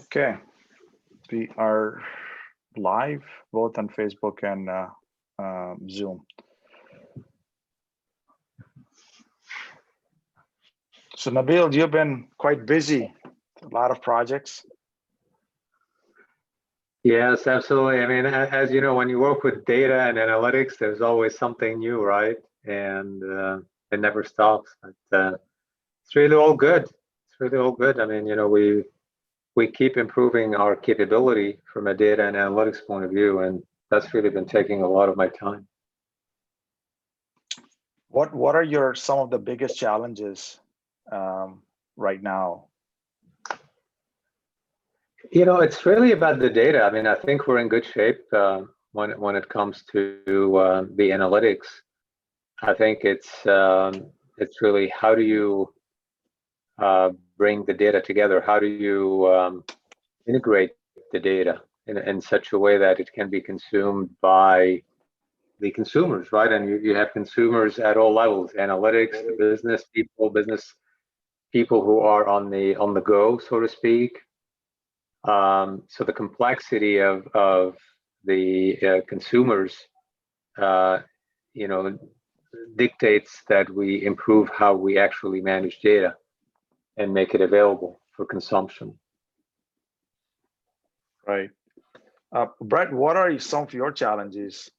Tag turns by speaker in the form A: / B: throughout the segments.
A: Okay, we are live both on Facebook and Zoom. So Nabil, you've been quite busy, a lot of projects.
B: Yes, absolutely. I mean, as you know, when you work with data and analytics, there's always something new, right? And it never stops. But it's really all good. It's really all good. I mean, you know, we keep improving our capability from a data and analytics point of view, and that's really been taking a lot of my time.
A: What are some of the biggest challenges right now?
B: You know, it's really about the data. I mean, I think we're in good shape when it comes to the analytics. I think it's really how do you bring the data together? How do you integrate the data in such a way that it can be consumed by the consumers, right? And you have consumers at all levels: analytics, the business people who are on the go, so to speak. So the complexity of the consumers, you know, dictates that we improve how we actually manage data and make it available for consumption.
A: Right. Brett, what are some of your challenges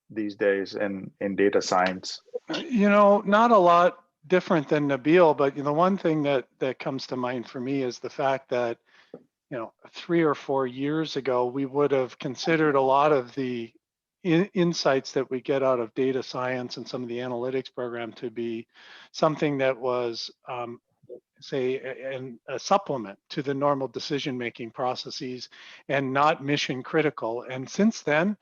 A: these days in data science?
C: You know, not a lot different than Nabil, but you know, one thing that comes to mind for me is the fact that, you know, 3 or 4 years ago, we would have considered a lot of the insights that we get out of data science and some of the analytics program to be something that was, say, a supplement to the normal decision-making processes and not mission critical. And since then,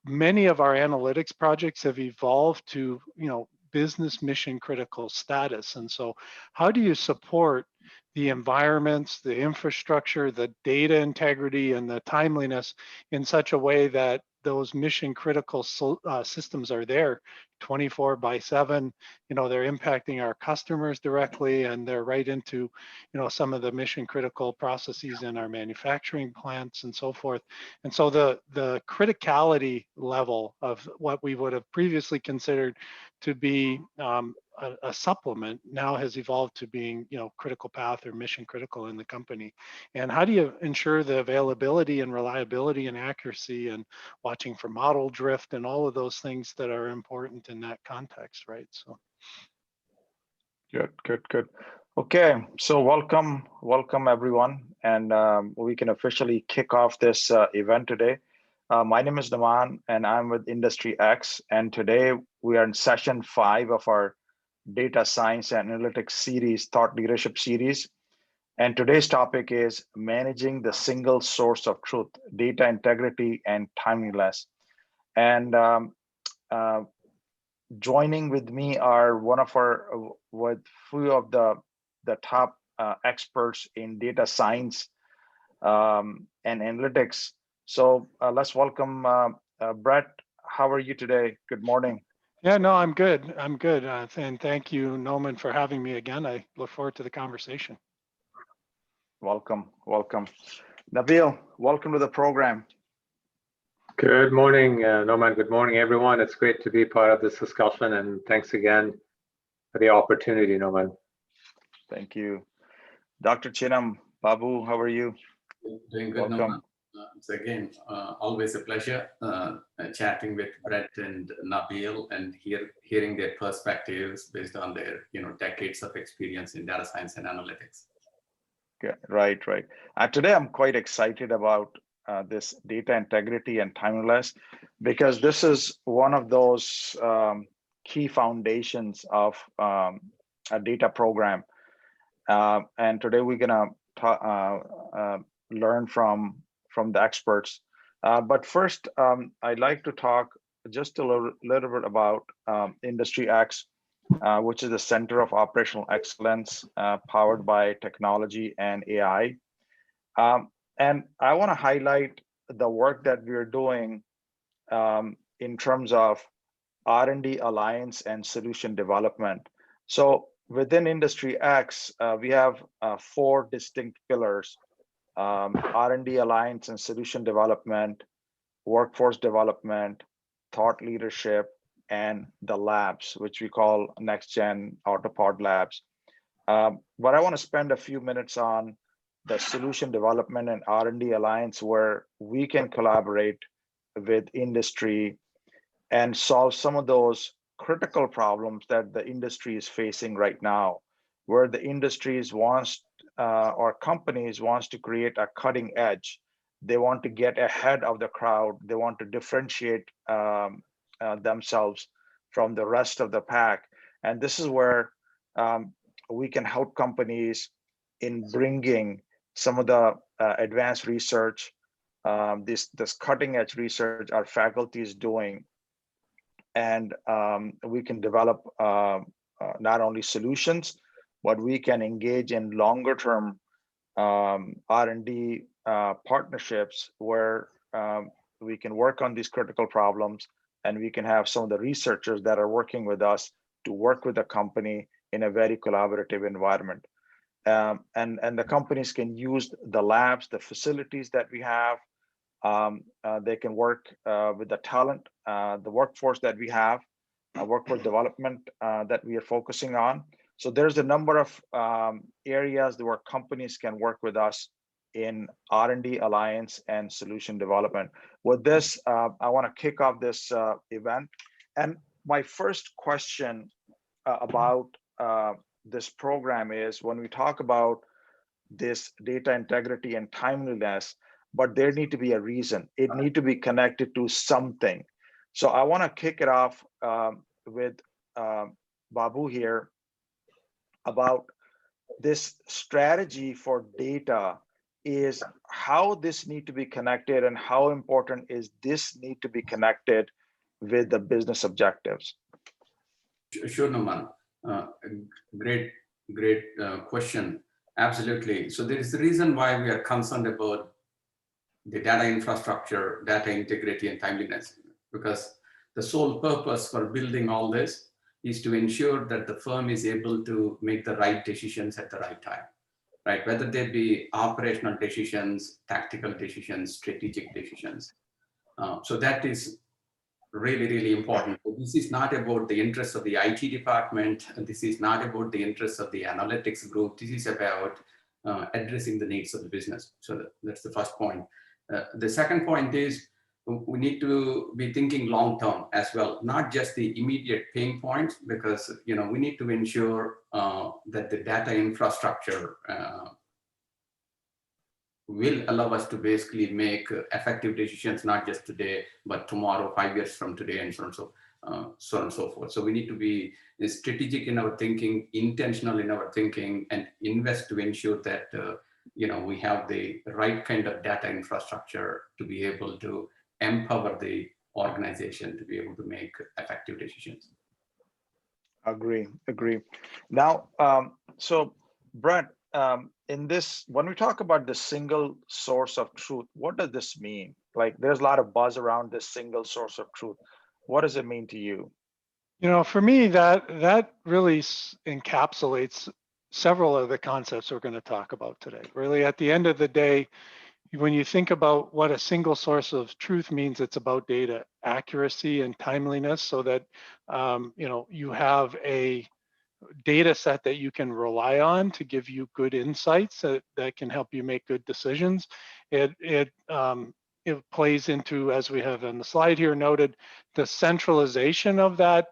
C: many of our analytics projects have evolved to, you know, business mission critical status. And so how do you support the environments, the infrastructure, the data integrity, and the timeliness in such a way that those mission critical systems are there 24/7? You know, they're impacting our customers directly, and they're right into, you know, some of the mission critical processes in our manufacturing plants and so forth. And so the criticality level of what we would have previously considered to be a supplement now has evolved to being, you know, critical path or mission critical in the company. And how do you ensure the availability and reliability and accuracy and watching for model drift and all of those things that are important in that context, right? So
A: Good. Okay, so welcome everyone, and we can officially kick off this event today. My name is Naman, and I'm with IndustryX, and today we are in session 5 of our Data Science and Analytics series, Thought Leadership series. And today's topic is managing the single source of truth, data integrity and timeliness. And joining with me are with few of the top experts in data science and analytics. So let's welcome Brett. How are you today? Good morning.
C: yeah, no, I'm good. And thank you, Noman, for having me again. I look forward to the conversation.
A: Welcome. Nabil, welcome to the program.
B: Good morning, Noman. Good morning, everyone. It's great to be part of this discussion, and thanks again for the opportunity, Noman.
A: Thank you. Dr. Chinam, Babu, how are you?
D: Doing good, Noman. It's again always a pleasure chatting with Brett and Nabil and hearing their perspectives based on their, you know, decades of experience in data science and analytics.
A: Okay, right. Today I'm quite excited about this data integrity and timeliness, because this is one of those key foundations of a data program. And today we're gonna learn from the experts. But first, I'd like to talk just a little bit about IndustryX, which is the Center of Operational Excellence powered by technology and AI. And I want to highlight the work that we're doing in terms of R&D alliance and solution development. So within IndustryX, we have 4 distinct pillars. R&D alliance and solution development, workforce development, thought leadership, and the labs, which we call next gen autopod labs. But I want to spend a few minutes on the solution development and R&D alliance, where we can collaborate with industry and solve some of those critical problems that the industry is facing right now, where the industries wants or companies wants to create a cutting edge. They want to get ahead of the crowd. They want to differentiate themselves from the rest of the pack. And this is where we can help companies in bringing some of the advanced research, this cutting edge research our faculty is doing, and we can develop not only solutions, but we can engage in longer term R&D partnerships where we can work on these critical problems, and we can have some of the researchers that are working with us to work with the company in a very collaborative environment. And the companies can use the labs, the facilities that we have. They can work with the talent, the workforce that we have, workforce development that we are focusing on. So there's a number of areas where companies can work with us in R&D alliance and solution development. With this, I want to kick off this event. And my first question about this program is, when we talk about this data integrity and timeliness, but there need to be a reason. It need to be connected to something. So I want to kick it off with Babu here about this strategy for data, is how this need to be connected, and how important is this need to be connected with the business objectives?
D: Sure, Naman. Great question. Absolutely. So there is a reason why we are concerned about the data infrastructure, data integrity, and timeliness, because the sole purpose for building all this is to ensure that the firm is able to make the right decisions at the right time, right? Whether they be operational decisions, tactical decisions, strategic decisions. So that is really, really important. This is not about the interests of the IT department. This is not about the interests of the analytics group. This is about addressing the needs of the business. So that's the first point. The second point is, we need to be thinking long term as well, not just the immediate pain points, because we need to ensure that the data infrastructure will allow us to basically make effective decisions, not just today, but tomorrow, 5 years from today, and so on and so forth. So we need to be strategic in our thinking, intentional in our thinking, and invest to ensure that we have the right kind of data infrastructure to be able to empower the organization to be able to make effective decisions.
A: Agree. Now, so Brent, in this, when we talk about the single source of truth, what does this mean? Like, there's a lot of buzz around this single source of truth. What does it mean to you?
C: For me, that really encapsulates several of the concepts we're going to talk about today. Really, at the end of the day, when you think about what a single source of truth means, it's about data accuracy and timeliness, so that you have a data set that you can rely on to give you good insights that can help you make good decisions. It plays into, as we have on the slide here noted, the centralization of that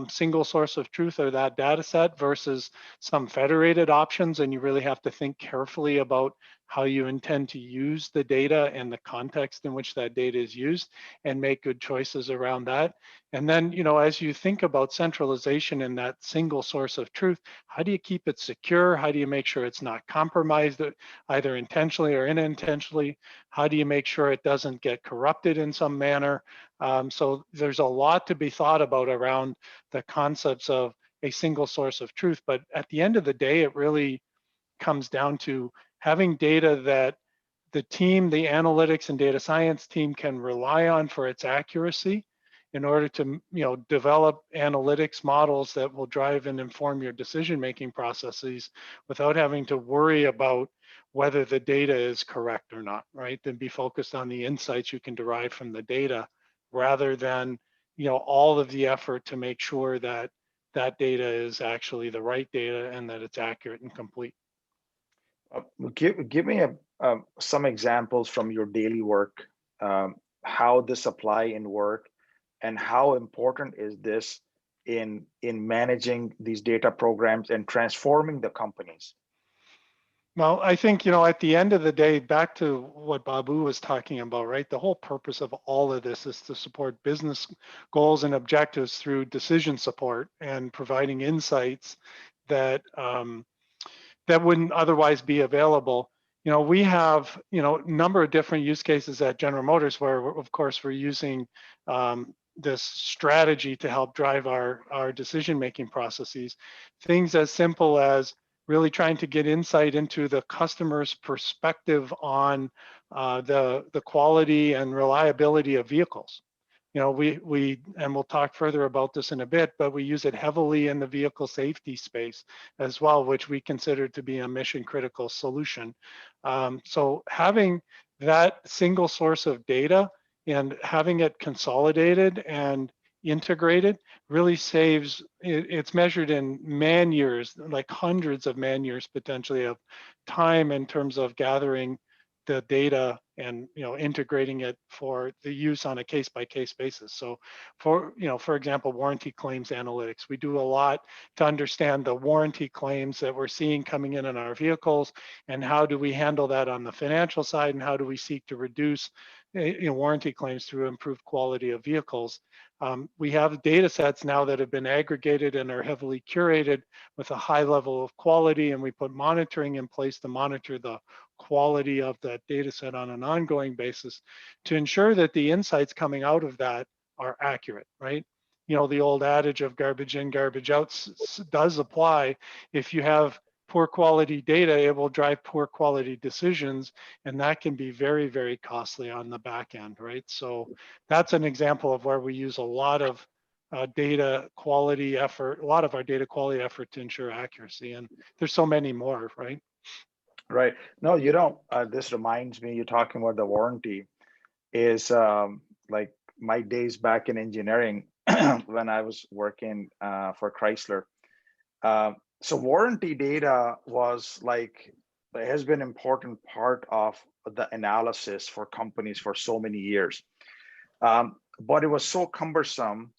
C: single source of truth, or that data set, versus some federated options. And you really have to think carefully about how you intend to use the data and the context in which that data is used, and make good choices around that. And then, as you think about centralization in that single source of truth, how do you keep it secure? How do you make sure it's not compromised, either intentionally or unintentionally? How do you make sure it doesn't get corrupted in some manner? So there's a lot to be thought about around the concepts of a single source of truth. But at the end of the day, it really comes down to having data that the team, the analytics and data science team, can rely on for its accuracy, in order to develop analytics models that will drive and inform your decision-making processes, without having to worry about whether the data is correct or not, right? Then be focused on the insights you can derive from the data rather than, all of the effort to make sure that that data is actually the right data and that it's accurate and complete.
A: Give me some examples from your daily work, how this apply in work, and how important is this in managing these data programs and transforming the companies?
C: Well, I think, at the end of the day, back to what Babu was talking about, right? The whole purpose of all of this is to support business goals and objectives through decision support and providing insights that that wouldn't otherwise be available. We have, a number of different use cases at General Motors where, of course, we're using this strategy to help drive our decision-making processes. Things as simple as really trying to get insight into the customer's perspective on the quality and reliability of vehicles. And we'll talk further about this in a bit, but we use it heavily in the vehicle safety space as well, which we consider to be a mission critical solution. So having that single source of data and having it consolidated and integrated really saves, it's measured in man years, like hundreds of man years potentially of time in terms of gathering the data and integrating it for the use on a case-by-case basis. So for example, warranty claims analytics, we do a lot to understand the warranty claims that we're seeing coming in on our vehicles, and how do we handle that on the financial side, and how do we seek to reduce warranty claims through improved quality of vehicles. We have data sets now that have been aggregated and are heavily curated with a high level of quality, and we put monitoring in place to monitor the quality of that data set on an ongoing basis to ensure that the insights coming out of that are accurate, right? The old adage of garbage in, garbage out does apply. If you have poor quality data, it will drive poor quality decisions, and that can be very, very costly on the back end, right? So that's an example of where we use a lot of data quality effort, a lot of our data quality effort to ensure accuracy, and there's so many more, right?
A: Right. No, this reminds me, you're talking about the warranty, is like my days back in engineering when I was working for Chrysler. So warranty data has been an important part of the analysis for companies for so many years. But it was so cumbersome,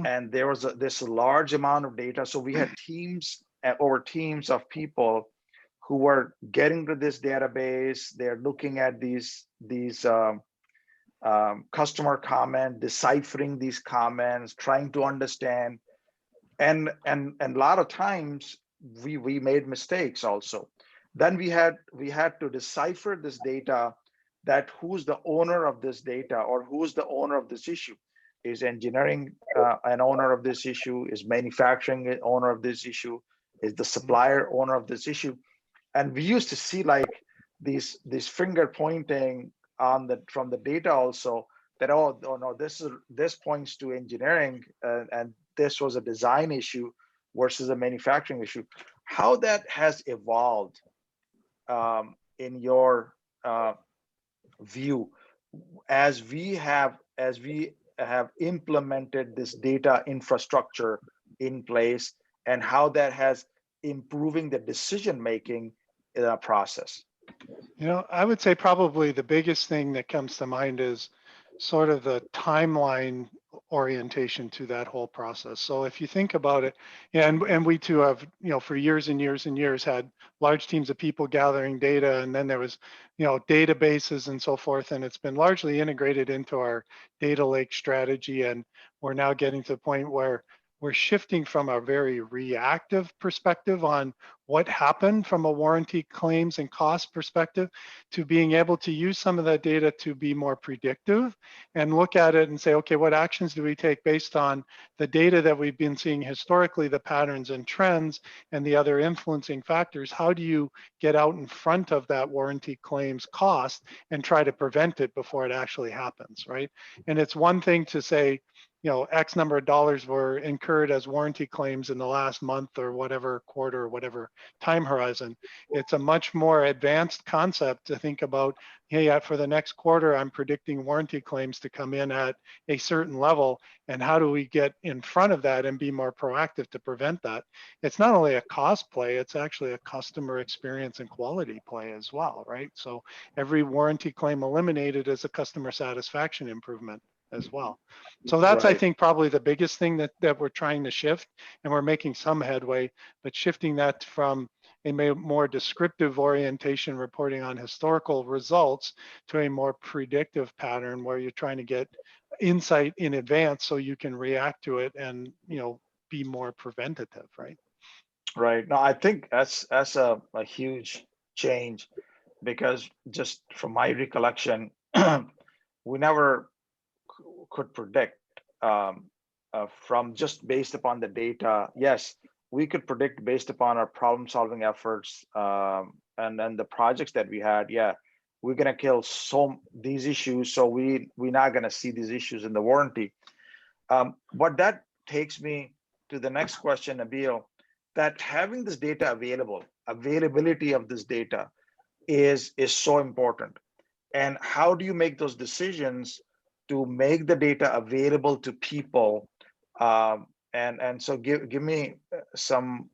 A: and there was this large amount of data. So we had teams of people who were getting to this database. They're looking at these customer comments, deciphering these comments, trying to understand, and a lot of times we made mistakes also. Then we had to decipher this data, that who's the owner of this data, or who's the owner of this issue. Is engineering an owner of this issue? Is manufacturing an owner of this issue? Is the supplier owner of this issue? And we used to see like these finger pointing from the data also, that oh no, this points to engineering, and this was a design issue versus a manufacturing issue. How that has evolved in your view, as we have implemented this data infrastructure in place, and how that has improving the decision making process?
C: I would say probably the biggest thing that comes to mind is sort of the timeline orientation to that whole process. So if you think about it, and we too have, for years and years and years had large teams of people gathering data, and then there was, databases and so forth, and it's been largely integrated into our data lake strategy. And we're now getting to the point where we're shifting from a very reactive perspective on what happened from a warranty claims and cost perspective to being able to use some of that data to be more predictive and look at it and say, okay, what actions do we take based on the data that we've been seeing historically, the patterns and trends and the other influencing factors? How do you get out in front of that warranty claims cost and try to prevent it before it actually happens, right? And it's one thing to say, X number of dollars were incurred as warranty claims in the last month or whatever quarter or whatever time horizon. It's a much more advanced concept to think about, hey, for the next quarter, I'm predicting warranty claims to come in at a certain level. And how do we get in front of that and be more proactive to prevent that? It's not only a cost play, it's actually a customer experience and quality play as well, right? So every warranty claim eliminated is a customer satisfaction improvement as well. So that's, I think, probably the biggest thing that we're trying to shift, and we're making some headway, but shifting that from a more descriptive orientation, reporting on historical results, to a more predictive pattern where you're trying to get insight in advance so you can react to it and, be more preventative, right?
A: Right. No, I think that's a huge change, because just from my recollection, we never could predict from just based upon the data. Yes, we could predict based upon our problem-solving efforts, and then the projects that we had. Yeah, we're gonna kill these issues, so we're not gonna see these issues in the warranty. But that takes me to the next question, Nabil, that having this data availability of this data is so important. And how do you make those decisions to make the data available to people? And so give me some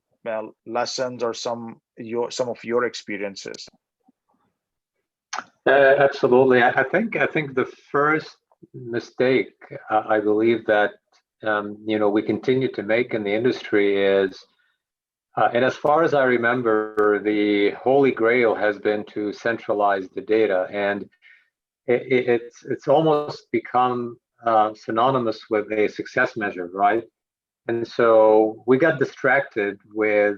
A: lessons or some of your experiences.
B: Absolutely. I think the first mistake I believe that we continue to make in the industry is, and as far as I remember, the holy grail has been to centralize the data, and it's almost become synonymous with a success measure, right? And so we got distracted with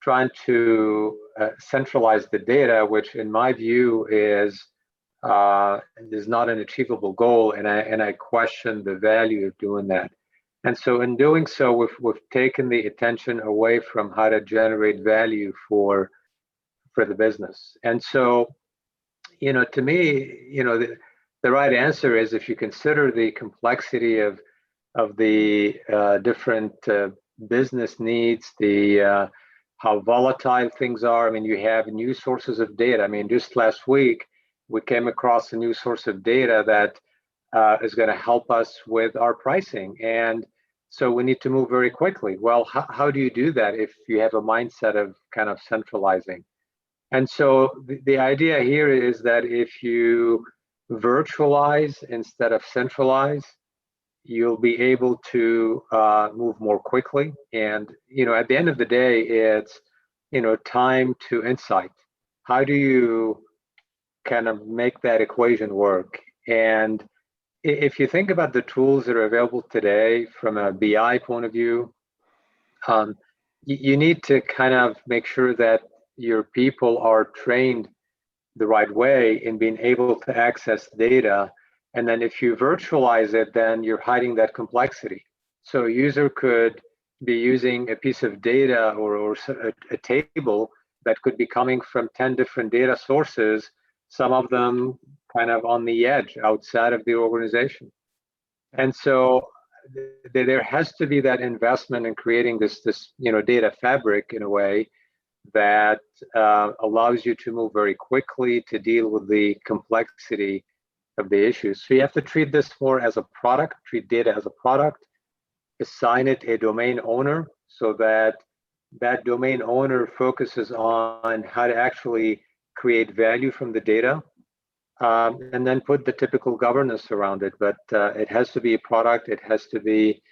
B: trying to centralize the data, which in my view is not an achievable goal, and I question the value of doing that. And so in doing so, we've taken the attention away from how to generate value for the business. And so, to me, the right answer is, if you consider the complexity of the different business needs, the how volatile things are. I mean, you have new sources of data. I mean, just last week, we came across a new source of data that is going to help us with our pricing. And so we need to move very quickly. Well, how do you do that if you have a mindset of kind of centralizing? And so the idea here is that if you virtualize instead of centralize, you'll be able to move more quickly. And, at the end of the day, it's, time to insight. How do you kind of make that equation work? And if you think about the tools that are available today from a BI point of view, you need to kind of make sure that your people are trained the right way in being able to access data. And then if you virtualize it, then you're hiding that complexity. So a user could be using a piece of data or a table that could be coming from 10 different data sources, some of them kind of on the edge outside of the organization. And so there has to be that investment in creating this data fabric in a way that allows you to move very quickly to deal with the complexity of the issues. So you have to treat this more as a product, treat data as a product, assign it a domain owner so that that domain owner focuses on how to actually create value from the data, and then put the typical governance around it. But it has to be a product. It has to be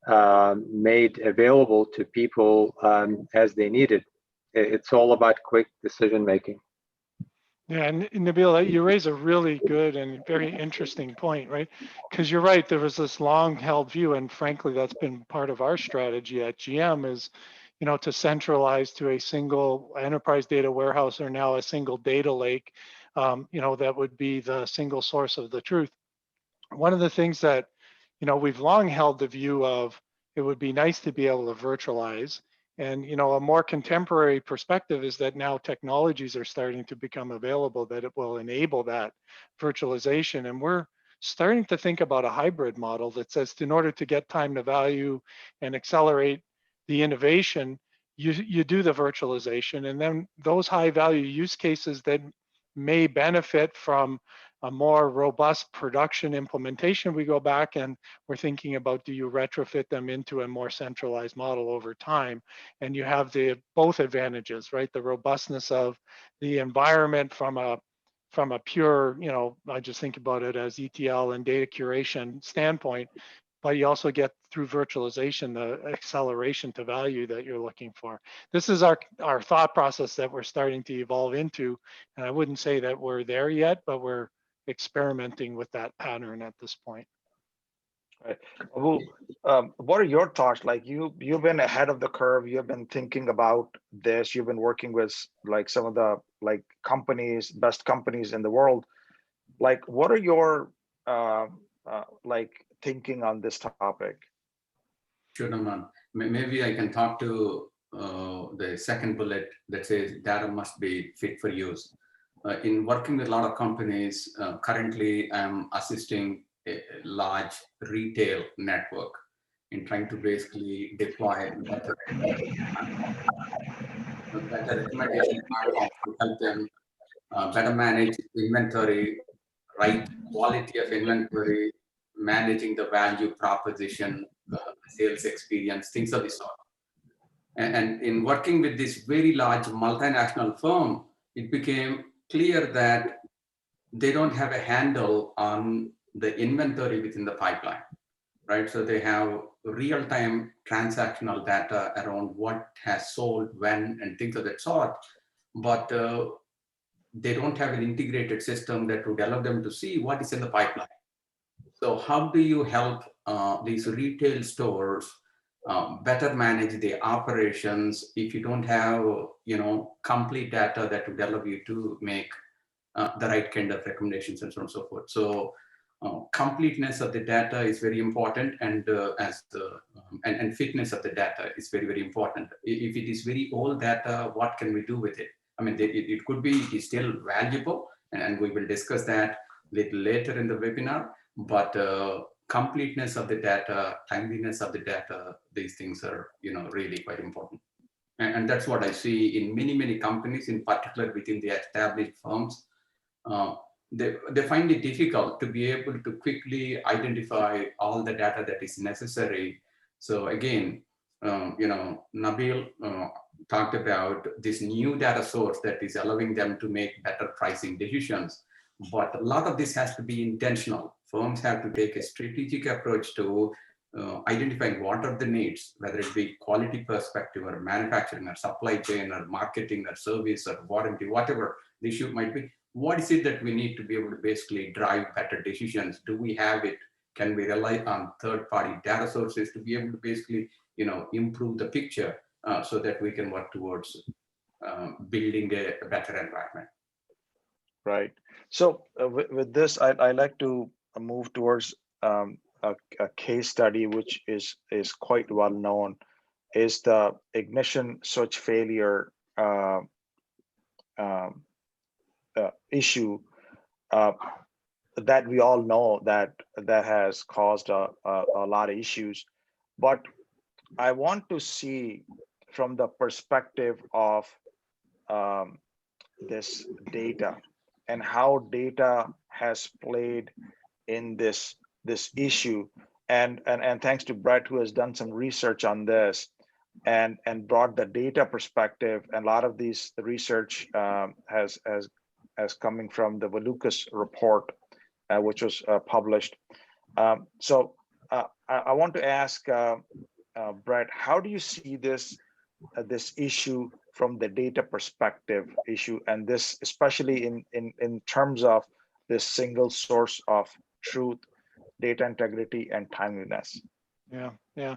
B: made available to people as they need it. It's all about quick decision making.
C: Yeah, and Nabil, you raise a really good and very interesting point, right? Because you're right, there was this long-held view, and frankly, that's been part of our strategy at GM is, to centralize to a single enterprise data warehouse, or now a single data lake, that would be the single source of the truth. One of the things that, we've long held the view of, it would be nice to be able to virtualize. And, a more contemporary perspective is that now technologies are starting to become available that it will enable that virtualization. And we're starting to think about a hybrid model that says in order to get time to value and accelerate the innovation, you do the virtualization, and then those high value use cases that may benefit from a more robust production implementation, we go back and we're thinking about, do you retrofit them into a more centralized model over time? And you have the both advantages, right? The robustness of the environment from a pure, I just think about it as ETL and data curation standpoint, but you also get through virtualization the acceleration to value that you're looking for. This is our thought process that we're starting to evolve into, and I wouldn't say that we're there yet, but we're experimenting with that pattern at this point.
A: Right. Well, what are your thoughts? Like you've been ahead of the curve. You've been thinking about this. You've been working with like some of the like companies, best companies in the world. Like, what are your like thinking on this topic?
D: Sure, Naman. Maybe I can talk to the second bullet that says data must be fit for use. In working with a lot of companies, currently I'm assisting a large retail network in trying to basically deploy better recommendation platforms to help them better manage inventory, right quality of inventory, managing the value proposition, sales experience, things of this sort. And in working with this very large multinational firm, it became clear that they don't have a handle on the inventory within the pipeline, right? So they have real-time transactional data around what has sold, when, and things of that sort, but they don't have an integrated system that would allow them to see what is in the pipeline. So how do you help these retail stores better manage the operations if you don't have, complete data that would allow you to make the right kind of recommendations and so on and so forth. So completeness of the data is very important, and and fitness of the data is very, very important. If it is very old data, what can we do with it? I mean, it could be, it is still valuable, and we will discuss that little later in the webinar, but completeness of the data, timeliness of the data, these things are, really quite important. And that's what I see in many, many companies, in particular within the established firms. They find it difficult to be able to quickly identify all the data that is necessary. So again, Nabil talked about this new data source that is allowing them to make better pricing decisions. But a lot of this has to be intentional. Firms have to take a strategic approach to identifying what are the needs, whether it be quality perspective or manufacturing or supply chain or marketing or service or warranty, whatever the issue might be. What is it that we need to be able to basically drive better decisions? Do we have it? Can we rely on third-party data sources to be able to basically, improve the picture so that we can work towards building a better environment?
A: Right. So with this, I like to move towards a case study which is quite well known, is the ignition switch failure issue that we all know that has caused a lot of issues. But I want to see from the perspective of this data and how data has played in this issue, and thanks to Brett, who has done some research on this and brought the data perspective, and a lot of these research has coming from the Valukas report, which was published. So I want to ask Brett, how do you see this issue from the data perspective issue, and this especially in terms of this single source of truth, data integrity, and timeliness?
C: Yeah.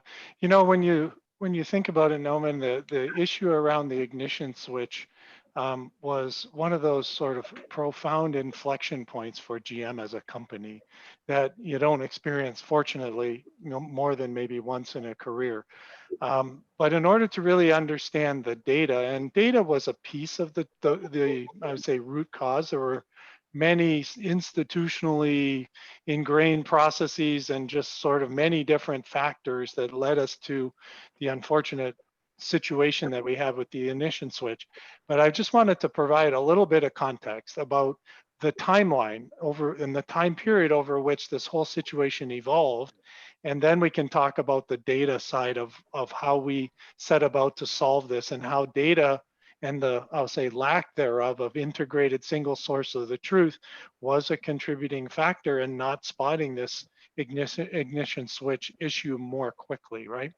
C: When you think about it, Noman, the issue around the ignition switch was one of those sort of profound inflection points for GM as a company that you don't experience, fortunately, more than maybe once in a career. But in order to really understand the data, and data was a piece of the I would say root cause, there were many institutionally ingrained processes and just sort of many different factors that led us to the unfortunate situation that we have with the ignition switch. But I just wanted to provide a little bit of context about the timeline over and the time period over which this whole situation evolved. And then we can talk about the data side of how we set about to solve this and how data and the, I'll say, lack thereof of integrated single source of the truth was a contributing factor in not spotting this ignition switch issue more quickly, right?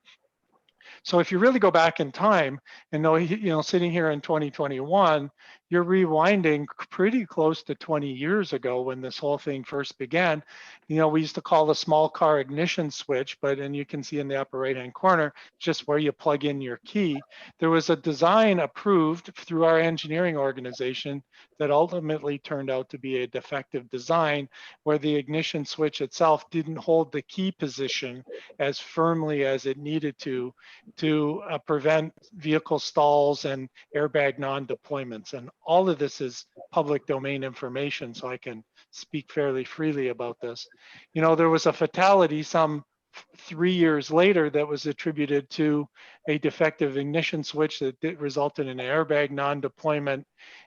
C: So if you really go back in time and know, sitting here in 2021, you're rewinding pretty close to 20 years ago when this whole thing first began. We used to call the small car ignition switch, and you can see in the upper right-hand corner, just where you plug in your key. There was a design approved through our engineering organization that ultimately turned out to be a defective design where the ignition switch itself didn't hold the key position as firmly as it needed to prevent vehicle stalls and airbag non-deployments. And all of this is public domain information, so I can speak fairly freely about this. There was a fatality some 3 years later that was attributed to a defective ignition switch that resulted in an airbag non-deployment.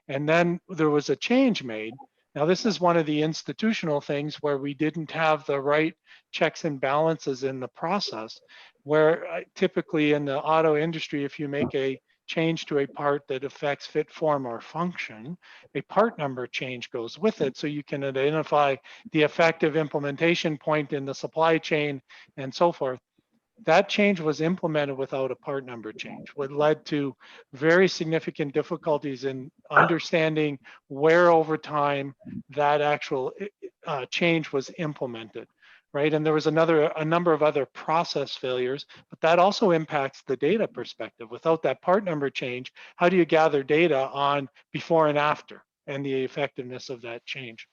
C: And then there was a change made. Now, this is one of the institutional things where we didn't have the right checks and balances in the process, where typically in the auto industry, if you make a change to a part that affects fit, form, or function, a part number change goes with it so you can identify the effective implementation point in the supply chain and so forth. That change was implemented without a part number change, what led to very significant difficulties in understanding where over time that actual change was implemented, right? And there was a number of other process failures, but that also impacts the data perspective. Without that part number change, how do you gather data on before and after and the effectiveness of that change?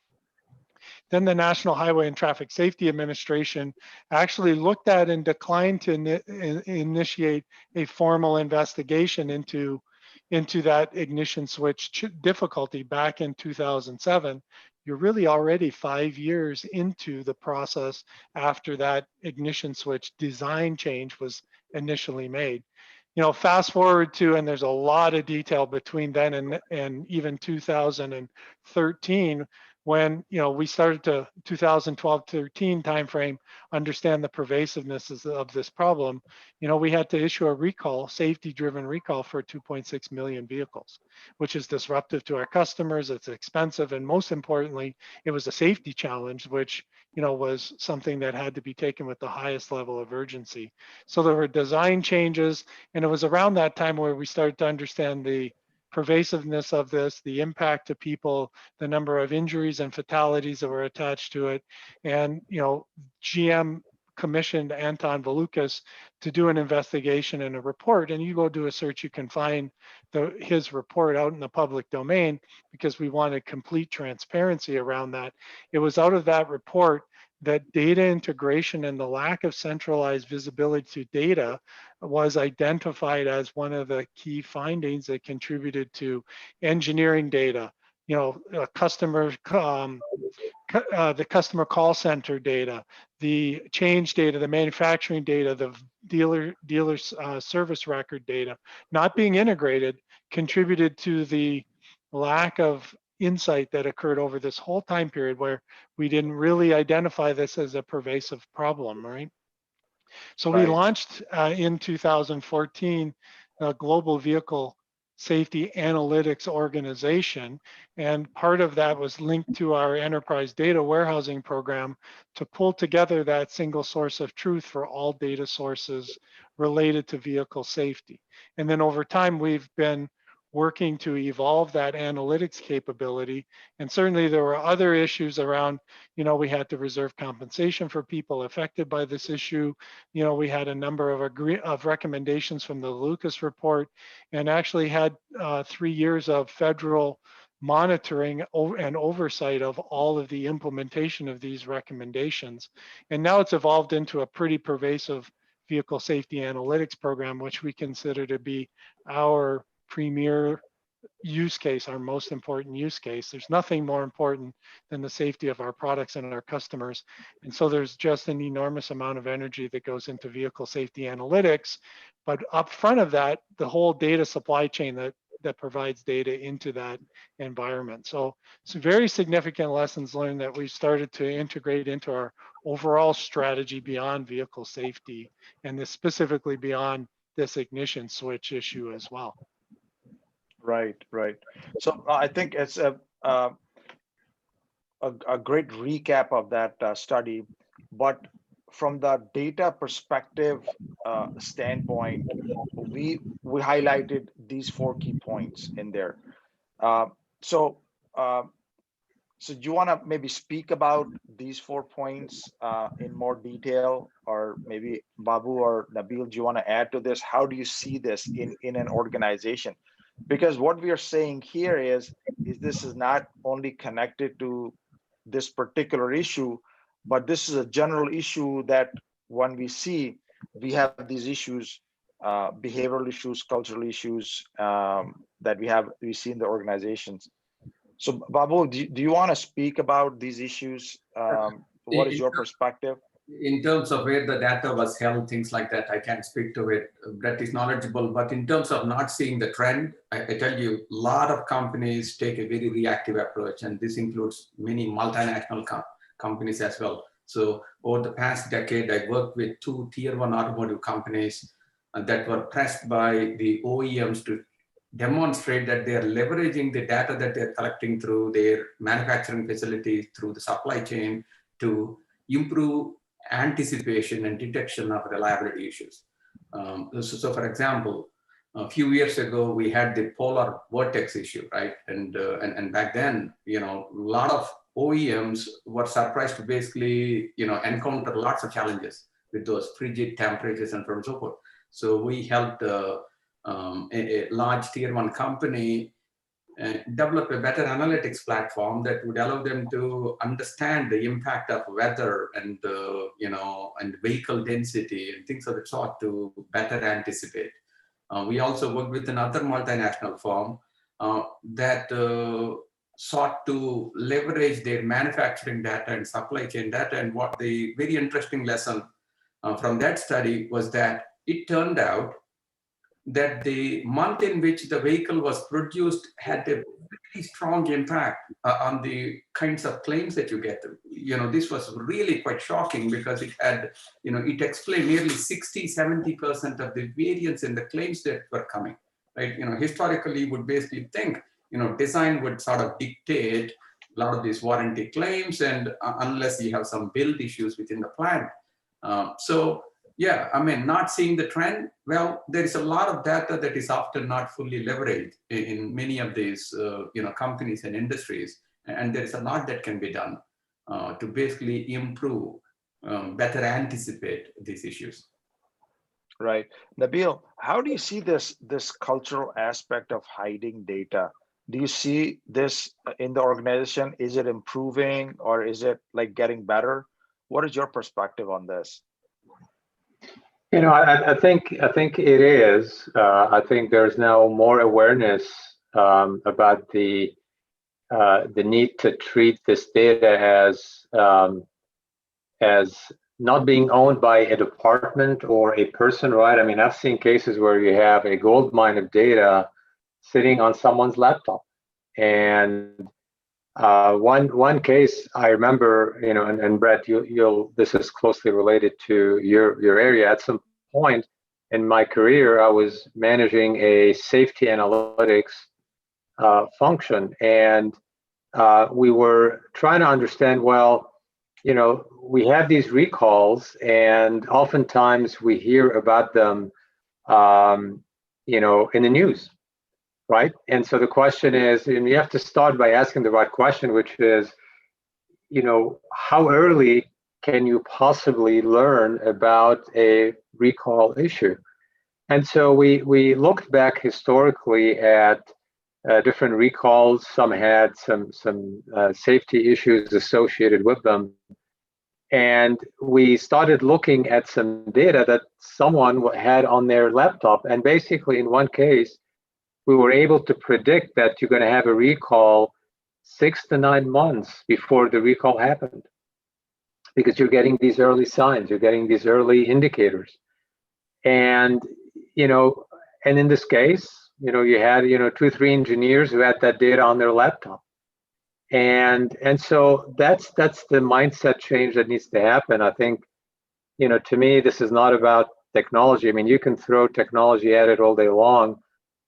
C: Then the National Highway and Traffic Safety Administration actually looked at and declined to initiate a formal investigation into that ignition switch difficulty back in 2007. You're really already 5 years into the process after that ignition switch design change was initially made. Fast forward to, and there's a lot of detail between then and even 2013, when we started to 2012-13 timeframe understand the pervasiveness of this problem. We had to issue a recall, safety-driven recall for 2.6 million vehicles, which is disruptive to our customers. It's expensive, and most importantly, it was a safety challenge, which was something that had to be taken with the highest level of urgency. So there were design changes, and it was around that time where we started to understand the pervasiveness of this, the impact to people, the number of injuries and fatalities that were attached to it. And, GM commissioned Anton Valukas to do an investigation and a report. And you go do a search, you can find his report out in the public domain because we wanted complete transparency around that. It was out of that report that data integration and the lack of centralized visibility to data was identified as one of the key findings that contributed to engineering data, the customer call center data, the change data, the manufacturing data, the dealer service record data, not being integrated contributed to the lack of insight that occurred over this whole time period where we didn't really identify this as a pervasive problem, right? So we launched in 2014 a global vehicle safety analytics organization, and part of that was linked to our enterprise data warehousing program to pull together that single source of truth for all data sources related to vehicle safety. And then over time, we've been working to evolve that analytics capability. And certainly there were other issues around, we had to reserve compensation for people affected by this issue. We had a number of recommendations from the Lucas report, and actually had 3 years of federal monitoring and oversight of all of the implementation of these recommendations. And now it's evolved into a pretty pervasive vehicle safety analytics program, which we consider to be our premier use case, our most important use case. There's nothing more important than the safety of our products and our customers. And so there's just an enormous amount of energy that goes into vehicle safety analytics. But up front of that, the whole data supply chain that provides data into that environment. So some very significant lessons learned that we started to integrate into our overall strategy beyond vehicle safety, and this specifically beyond this ignition switch issue as well.
A: Right, right. So I think it's a great recap of that study, but from the data perspective standpoint, we highlighted these 4 key points in there. So do you want to maybe speak about these 4 points in more detail, or maybe Babu or Nabil, do you want to add to this? How do you see this in an organization? Because what we are saying here is this is not only connected to this particular issue, but this is a general issue that when we see, we have these issues, behavioral issues, cultural issues that we see in the organizations. So Babu, do you want to speak about these issues? What is your perspective?
D: In terms of where the data was held, things like that, I can't speak to it. Brett is knowledgeable, but in terms of not seeing the trend, I tell you, a lot of companies take a very reactive approach, and this includes many multinational companies as well. So over the past decade, I worked with 2 tier 1 automotive companies that were pressed by the OEMs to demonstrate that they are leveraging the data that they're collecting through their manufacturing facilities, through the supply chain, to improve anticipation and detection of reliability issues. So for example, a few years ago, we had the polar vortex issue, right? And back then, a lot of OEMs were surprised to basically, encounter lots of challenges with those frigid temperatures and so on and so forth. So we helped a large tier 1 company develop a better analytics platform that would allow them to understand the impact of weather and and vehicle density and things of the sort to better anticipate. We also worked with another multinational firm that sought to leverage their manufacturing data and supply chain data. And what the very interesting lesson from that study was that it turned out that the month in which the vehicle was produced had a very strong impact on the kinds of claims that you get. This was really quite shocking because it had, it explained nearly 60-70% of the variance in the claims that were coming, right? Historically, you would basically think, design would sort of dictate a lot of these warranty claims, and unless you have some build issues within the plant. Yeah, not seeing the trend. Well, there is a lot of data that is often not fully leveraged in many of these, companies and industries, and there is a lot that can be done to basically improve, better anticipate these issues.
A: Right, Nabil, how do you see this cultural aspect of hiding data? Do you see this in the organization? Is it improving, or is it like getting better? What is your perspective on this?
B: I think it is. I think there's now more awareness about the need to treat this data as not being owned by a department or a person, right? I've seen cases where you have a gold mine of data sitting on someone's laptop, and one case I remember, and Brett, this is closely related to your area. At some point in my career, I was managing a safety analytics function, and we were trying to understand, well, we have these recalls, and oftentimes we hear about them, in the news. Right. And so the question is, and you have to start by asking the right question, which is, how early can you possibly learn about a recall issue? And so we looked back historically at different recalls. Some had some safety issues associated with them. And we started looking at some data that someone had on their laptop. And basically, in one case, we were able to predict that you're going to have a recall 6 to 9 months before the recall happened, because you're getting these early signs, you're getting these early indicators. And, and in this case, you had, 2 or 3 engineers who had that data on their laptop. And so that's the mindset change that needs to happen. I think, to me, this is not about technology. I mean, you can throw technology at it all day long,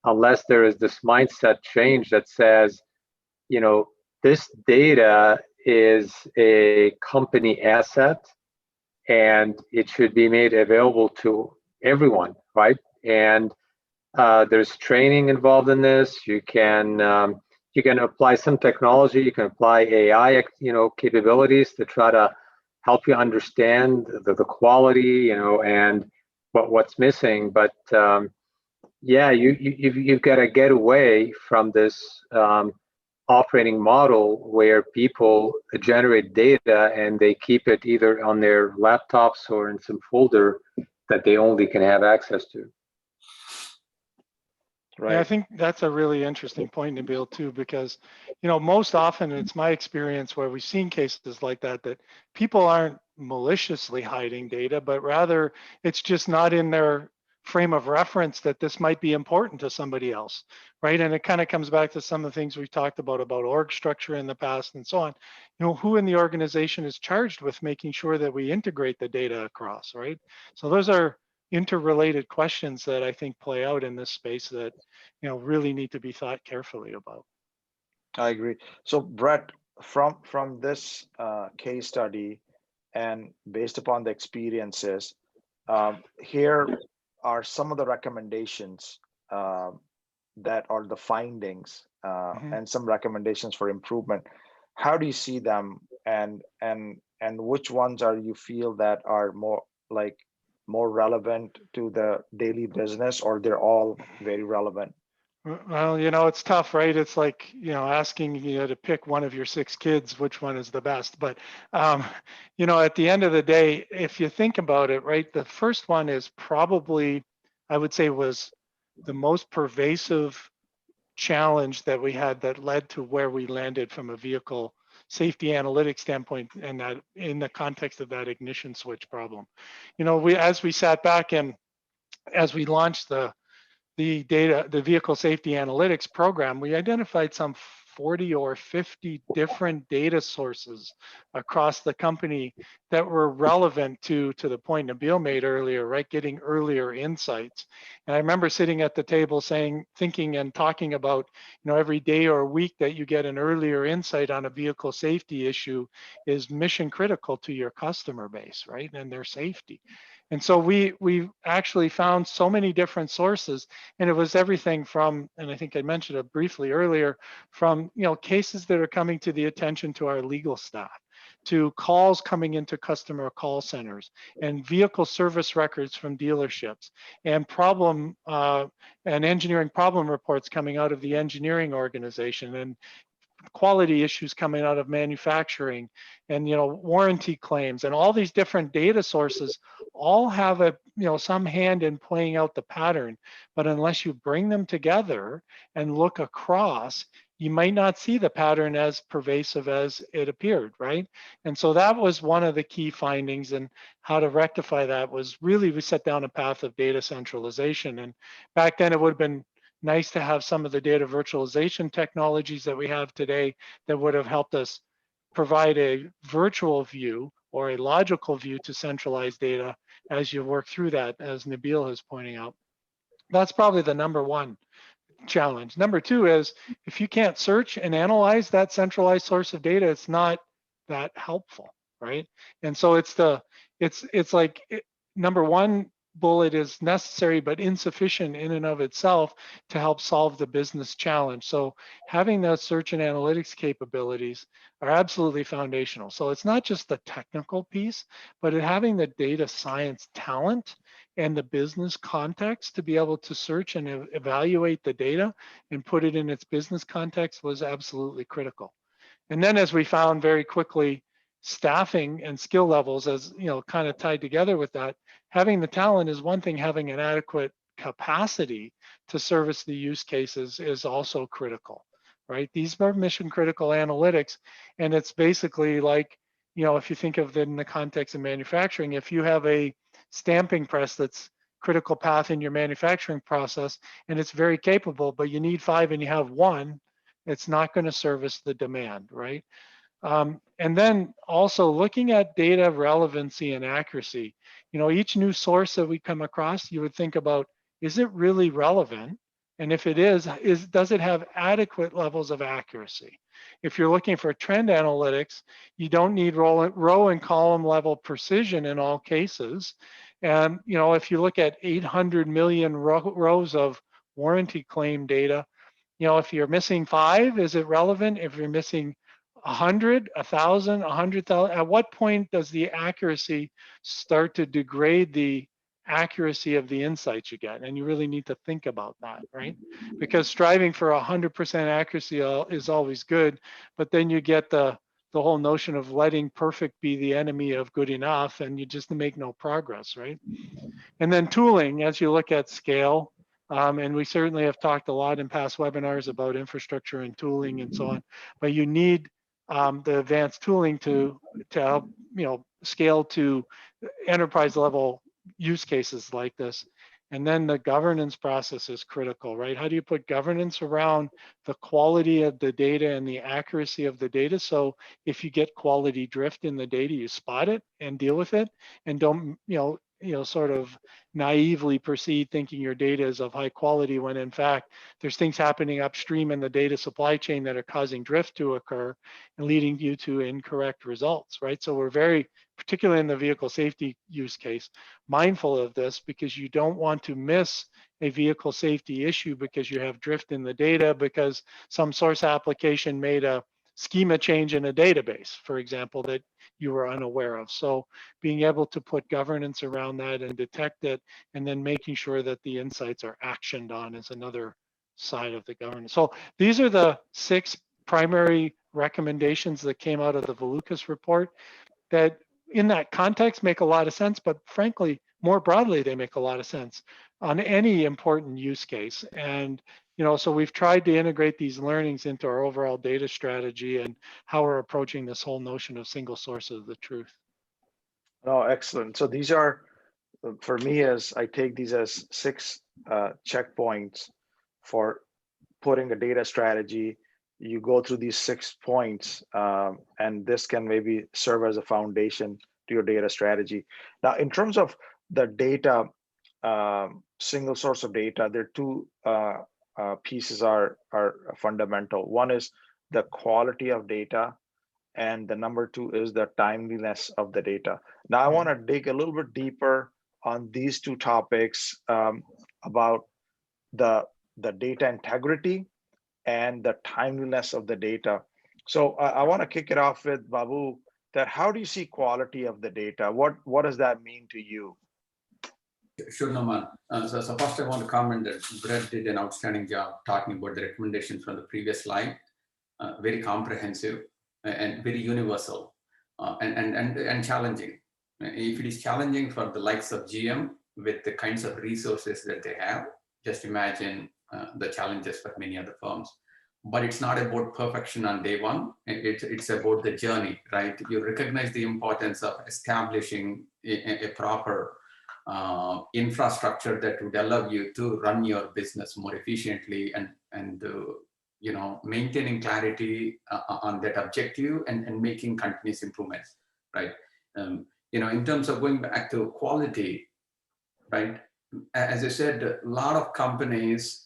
B: unless there is this mindset change that says, this data is a company asset and it should be made available to everyone, right? And there's training involved in this. You can apply some technology. You can apply AI, capabilities to try to help you understand the quality, and what's missing. But yeah, you've got to get away from this operating model where people generate data and they keep it either on their laptops or in some folder that they only can have access to.
C: Right. Yeah, I think that's a really interesting point, Nabil, too, because, most often it's my experience where we've seen cases like that people aren't maliciously hiding data, but rather it's just not in their frame of reference that this might be important to somebody else, right? And it kind of comes back to some of the things we've talked about org structure in the past and so on. Who in the organization is charged with making sure that we integrate the data across, right? So those are interrelated questions that I think play out in this space that really need to be thought carefully about.
A: I agree. So Brett, from this case study and based upon the experiences, here are some of the recommendations that are the findings and some recommendations for improvement. How do you see them, and which ones are you feel that are more relevant to the daily business, or they're all very relevant?
C: Well, it's tough, right? It's like, asking you to pick one of your 6 kids, which one is the best. But, at the end of the day, if you think about it, right, the first one is probably, I would say, was the most pervasive challenge that we had that led to where we landed from a vehicle safety analytics standpoint, and that in the context of that ignition switch problem. As we sat back and as we launched the vehicle safety analytics program, we identified some 40 or 50 different data sources across the company that were relevant to the point Nabil made earlier, right? Getting earlier insights. And I remember sitting at the table thinking and talking about, every day or week that you get an earlier insight on a vehicle safety issue is mission critical to your customer base, right? And their safety. And so we actually found so many different sources, and it was everything from, and I think I mentioned it briefly earlier, from cases that are coming to the attention to our legal staff, to calls coming into customer call centers, and vehicle service records from dealerships, and engineering problem reports coming out of the engineering organization, and quality issues coming out of manufacturing, and warranty claims, and all these different data sources all have some hand in playing out the pattern. But unless you bring them together and look across, you might not see the pattern as pervasive as it appeared, right? And so that was one of the key findings, and how to rectify that was really, we set down a path of data centralization. And back then it would have been nice to have some of the data virtualization technologies that we have today that would have helped us provide a virtual view or a logical view to centralized data as you work through that, as Nabil is pointing out. That's probably the number one challenge. Number two is, if you can't search and analyze that centralized source of data, it's not that helpful, right? And so it's like number one bullet is necessary but insufficient in and of itself to help solve the business challenge. So having those search and analytics capabilities are absolutely foundational. So it's not just the technical piece, but having the data science talent and the business context to be able to search and evaluate the data and put it in its business context was absolutely critical. And then, as we found very quickly, staffing and skill levels, as kind of tied together with that, having the talent is one thing, having an adequate capacity to service the use cases is also critical, right? These are mission critical analytics, and it's basically like, if you think of it in the context of manufacturing, if you have a stamping press that's critical path in your manufacturing process and it's very capable, but you need 5 and you have 1, it's not going to service the demand, right? And then also looking at data relevancy and accuracy. Each new source that we come across, you would think about, is it really relevant? And if it is, does it have adequate levels of accuracy? If you're looking for trend analytics, you don't need row and column level precision in all cases. And if you look at 800 million rows of warranty claim data, if you're missing 5, is it relevant? If you're missing 100, 1,000, 100,000, at what point does the accuracy start to degrade the accuracy of the insights you get? And you really need to think about that, right? Because striving for 100% accuracy is always good, but then you get the whole notion of letting perfect be the enemy of good enough, and you just make no progress, right? And then tooling, as you look at scale, and we certainly have talked a lot in past webinars about infrastructure and tooling and so on, but you need the advanced tooling to help scale to enterprise level use cases like this. And then the governance process is critical, right? How do you put governance around the quality of the data and the accuracy of the data? So if you get quality drift in the data, you spot it and deal with it, and don't sort of naively proceed thinking your data is of high quality when in fact there's things happening upstream in the data supply chain that are causing drift to occur and leading you to incorrect results, right? So we're very, particularly in the vehicle safety use case, mindful of this, because you don't want to miss a vehicle safety issue because you have drift in the data because some source application made a schema change in a database, for example, that you were unaware of. So being able to put governance around that and detect it, and then making sure that the insights are actioned on is another side of the governance. So these are the 6 primary recommendations that came out of the Volucas report that in that context make a lot of sense, but frankly, more broadly, they make a lot of sense on any important use case. And so we've tried to integrate these learnings into our overall data strategy and how we're approaching this whole notion of single source of the truth.
A: Oh, excellent. So these are, for me, as I take these as 6 checkpoints for putting a data strategy. You go through these 6 points, and this can maybe serve as a foundation to your data strategy. Now, in terms of the data, single source of data, there are 2 pieces are fundamental. One is the quality of data, and the number 2 is the timeliness of the data. Now, I want to dig a little bit deeper on these 2 topics about the data integrity and the timeliness of the data. So I want to kick it off with Babu, that how do you see quality of the data? What does that mean to you?
D: Sure, Naman. So first I want to comment that Brett did an outstanding job talking about the recommendations from the previous slide. Very comprehensive and very universal and challenging. If it is challenging for the likes of GM with the kinds of resources that they have, just imagine the challenges for many other firms. But it's not about perfection on day one. It's about the journey, right? You recognize the importance of establishing a proper infrastructure that would allow you to run your business more efficiently and maintaining clarity on that objective and making continuous improvements, right? In terms of going back to quality, right? As I said, a lot of companies,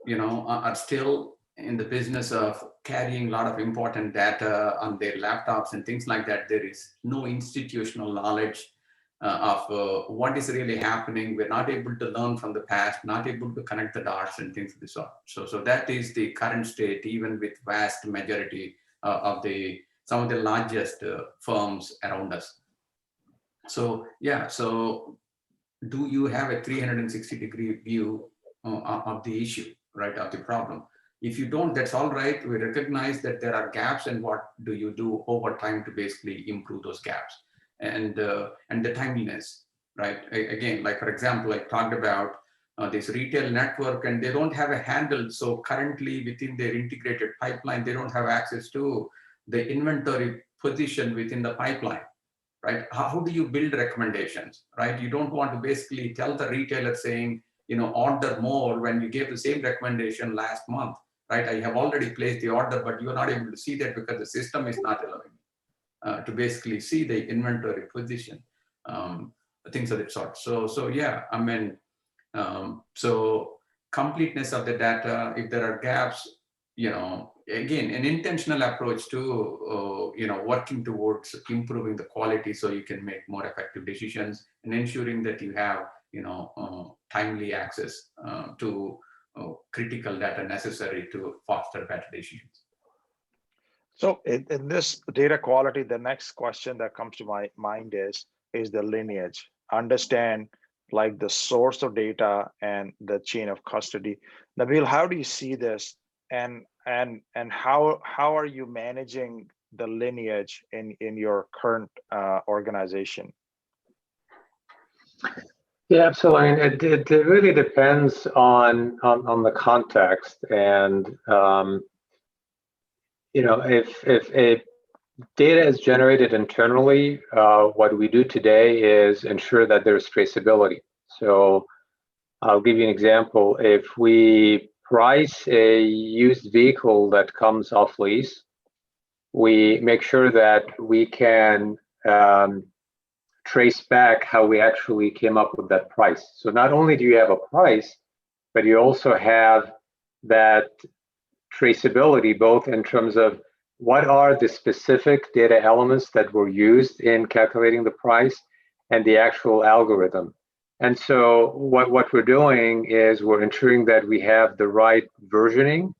D: are still in the business of carrying a lot of important data on their laptops and things like that. There is no institutional knowledge of what is really happening. We're not able to learn from the past, not able to connect the dots and things of this sort. So that is the current state, even with vast majority of some of the largest firms around us. So yeah, so do you have a 360-degree view of the issue, right, of the problem? If you don't, that's all right. We recognize that there are gaps, and what do you do over time to basically improve those gaps? And the timeliness, right? Again, like for example, I talked about this retail network, and they don't have a handle. So currently within their integrated pipeline, they don't have access to the inventory position within the pipeline, right? How do you build recommendations, right? You don't want to basically tell the retailer saying, order more when you gave the same recommendation last month, right? I have already placed the order, but you're not able to see that because the system is not allowing to basically see the inventory position, things of that sort. So yeah, I mean, so completeness of the data, if there are gaps, again, an intentional approach to, working towards improving the quality so you can make more effective decisions and ensuring that you have, timely access to critical data necessary to foster better decisions.
A: So in this data quality, the next question that comes to my mind is the lineage. Understand like the source of data and the chain of custody. Nabil, how do you see this, and how are you managing the lineage in your current organization?
B: Yeah, absolutely. I mean, it really depends on the context, and if a data is generated internally, what we do today is ensure that there's traceability. So I'll give you an example. If we price a used vehicle that comes off lease, we make sure that we can trace back how we actually came up with that price. So not only do you have a price, but you also have that traceability, both in terms of what are the specific data elements that were used in calculating the price and the actual algorithm. And so what we're doing is we're ensuring that we have the right versioning,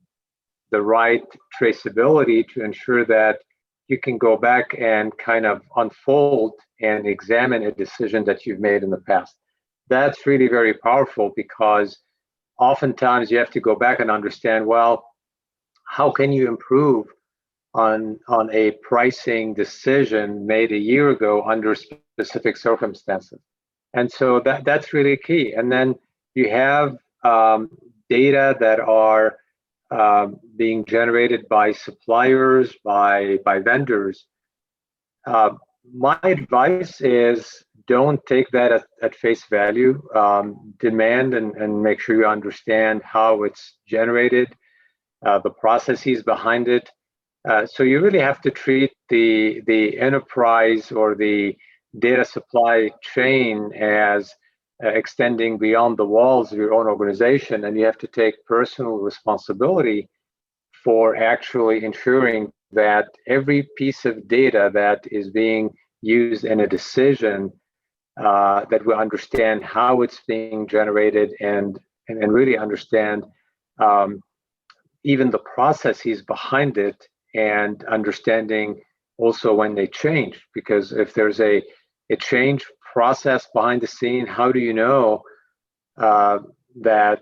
B: the right traceability to ensure that you can go back and kind of unfold and examine a decision that you've made in the past. That's really very powerful, because oftentimes you have to go back and understand, well, how can you improve on a pricing decision made a year ago under specific circumstances? And so that's really key. And then you have data that are being generated by suppliers, by vendors. My advice is don't take that at face value. Demand and make sure you understand how it's generated, the processes behind it. So you really have to treat the enterprise or the data supply chain as extending beyond the walls of your own organization, and you have to take personal responsibility for actually ensuring that every piece of data that is being used in a decision, that we understand how it's being generated and really understand even the processes behind it, and understanding also when they change. Because if there's a change process behind the scene, how do you know that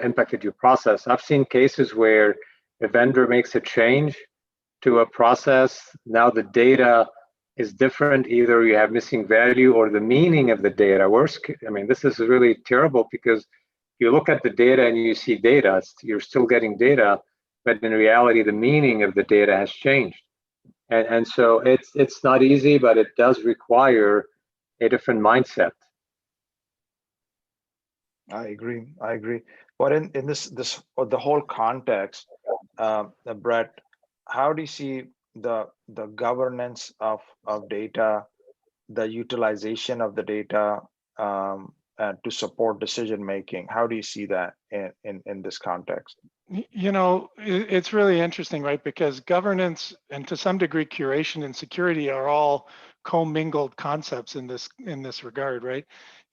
B: impacted your process? I've seen cases where a vendor makes a change to a process. Now the data is different. Either you have missing value or the meaning of the data. This is really terrible, because you look at the data and you see data, you're still getting data, but in reality, the meaning of the data has changed. And so it's not easy, but it does require a different mindset.
A: I agree. But in this the whole context, Brett, how do you see the governance of data, the utilization of the data to support decision making? How do you see that in this context?
C: It's really interesting, right? Because governance and to some degree curation and security are all commingled concepts in this regard, right?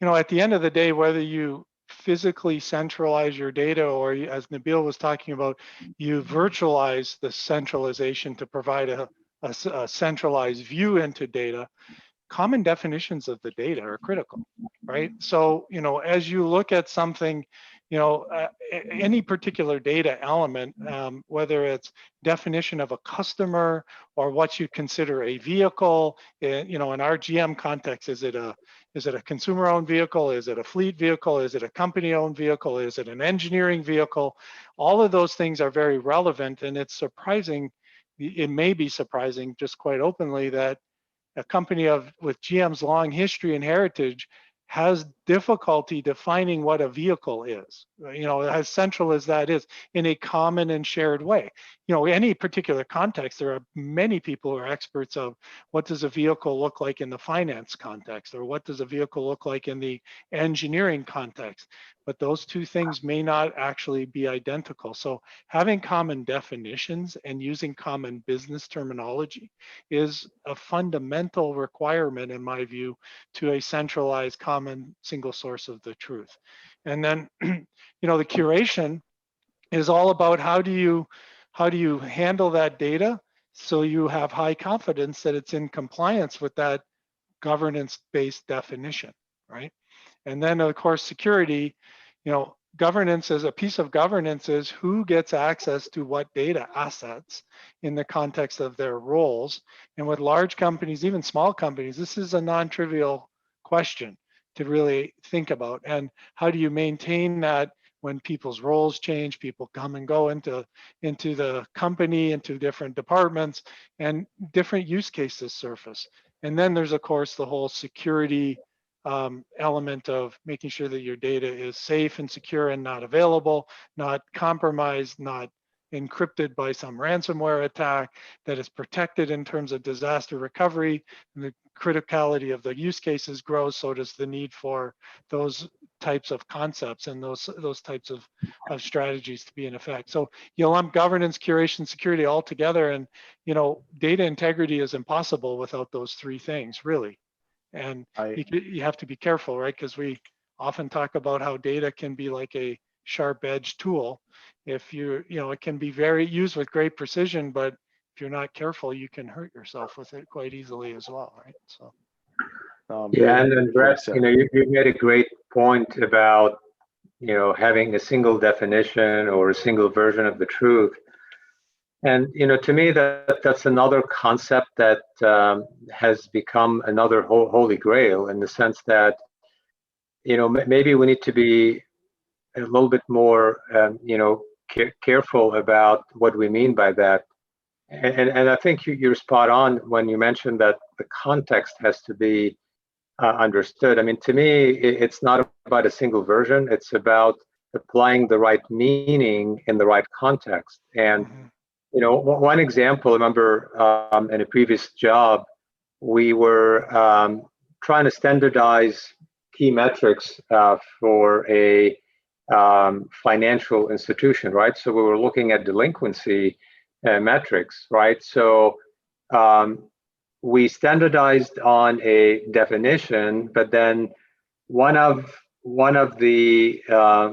C: At the end of the day, whether you physically centralize your data, or as Nabil was talking about, you virtualize the centralization to provide a centralized view into data, common definitions of the data are critical, right? So, as you look at something, any particular data element, whether it's definition of a customer or what you consider a vehicle, in our GM context, is it a consumer-owned vehicle? Is it a fleet vehicle? Is it a company-owned vehicle? Is it an engineering vehicle? All of those things are very relevant, and it's surprising. It may be surprising, just quite openly, that a company with GM's long history and heritage has difficulty defining what a vehicle is, as central as that is, in a common and shared way. Any particular context, there are many people who are experts of what does a vehicle look like in the finance context, or what does a vehicle look like in the engineering context. But those two things may not actually be identical. So having common definitions and using common business terminology is a fundamental requirement, in my view, to a centralized common single source of the truth. And then, the curation is all about how do you handle that data so you have high confidence that it's in compliance with that governance-based definition, right? And then, of course, security, governance is a piece of governance is who gets access to what data assets in the context of their roles. And with large companies, even small companies, this is a non-trivial question to really think about. And how do you maintain that when people's roles change, people come and go into the company, into different departments, and different use cases surface. And then there's, of course, the whole security element of making sure that your data is safe and secure and not available, not compromised, not encrypted by some ransomware attack, that is protected in terms of disaster recovery. And the criticality of the use cases grows, so does the need for those types of concepts and those types of strategies to be in effect. So you lump governance, curation, security all together, and data integrity is impossible without those three things, really. And you have to be careful, right? Because we often talk about how data can be like a sharp-edged tool. If it can be used with great precision, but if you're not careful, you can hurt yourself with it quite easily as well, right? So.
B: Yeah, and Brett, you made a great point about having a single definition or a single version of the truth. And to me, that's another concept that has become another holy grail, in the sense that maybe we need to be a little bit more careful about what we mean by that. And I think you're spot on when you mentioned that the context has to be understood. I mean, to me, it's not about a single version. It's about applying the right meaning in the right context. And one example, I remember in a previous job, we were trying to standardize key metrics for a financial institution, right? So we were looking at delinquency metrics, right? So we standardized on a definition, but then one of the